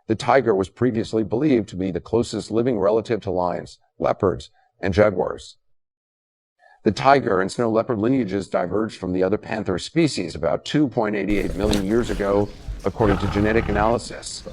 The tiger was previously believed to be the closest living relative to lions, leopards, and jaguars. The tiger and snow leopard lineages diverged from the other panther species about 2.88 million years ago, according to genetic analysis.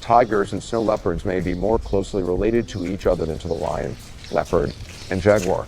Tigers and snow leopards may be more closely related to each other than to the lion, leopard, and jaguar.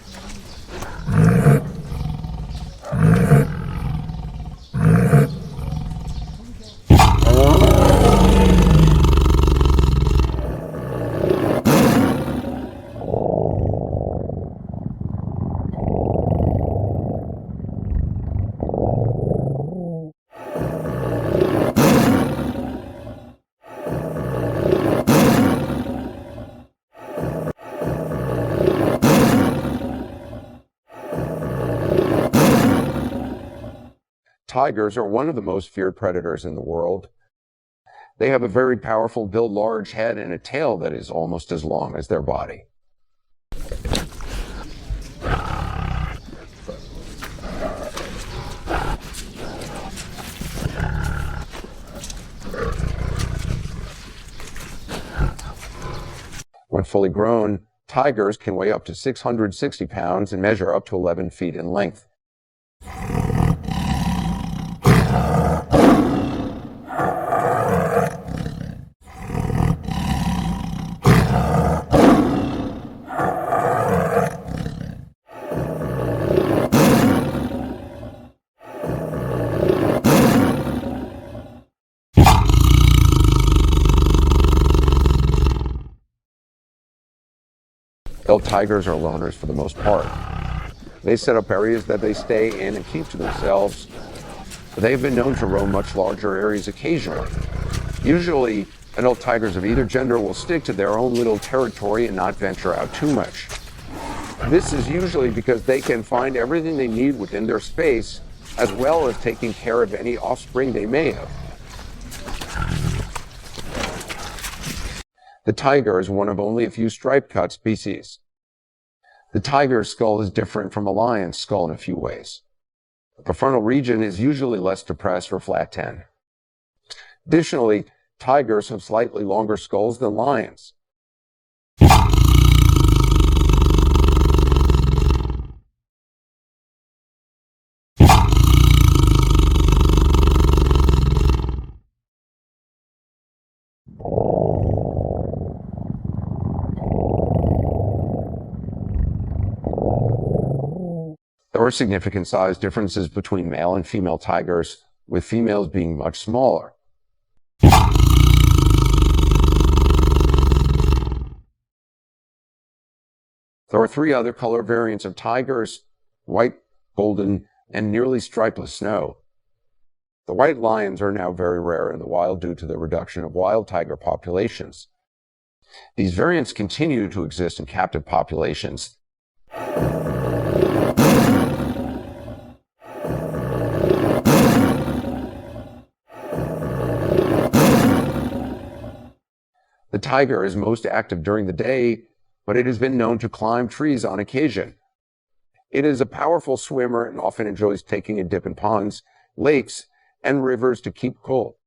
Tigers are one of the most feared predators in the world. They have a very powerful built large head and a tail that is almost as long as their body. When fully grown, tigers can weigh up to 660 pounds and measure up to 11 feet in length. Adult tigers are loners for the most part. They set up areas that they stay in and keep to themselves, but they have been known to roam much larger areas occasionally. Usually, adult tigers of either gender will stick to their own little territory and not venture out too much. This is usually because they can find everything they need within their space, as well as taking care of any offspring they may have. The tiger is one of only a few stripe-cut species. The tiger's skull is different from a lion's skull in a few ways. The frontal region is usually less depressed or flat-10. Additionally, tigers have slightly longer skulls than lions. There are significant size differences between male and female tigers, with females being much smaller. There are 3 other color variants of tigers: white, golden, and nearly stripeless snow. The white lions are now very rare in the wild due to the reduction of wild tiger populations. These variants continue to exist in captive populations. The tiger is most active during the day, but it has been known to climb trees on occasion. It is a powerful swimmer and often enjoys taking a dip in ponds, lakes, and rivers to keep cool.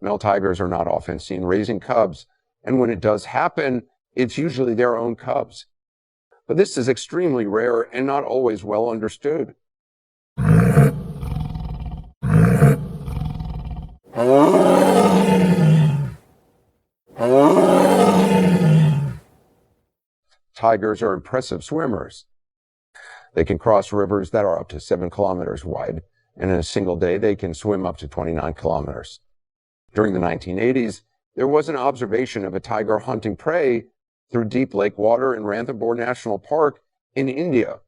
Male tigers are not often seen raising cubs, and when it does happen, it's usually their own cubs. But this is extremely rare and not always well understood. Tigers are impressive swimmers. They can cross rivers that are up to 7 kilometers wide, and in a single day they can swim up to 29 kilometers. During the 1980s, there was an observation of a tiger hunting prey through deep lake water in Ranthambore National Park in India.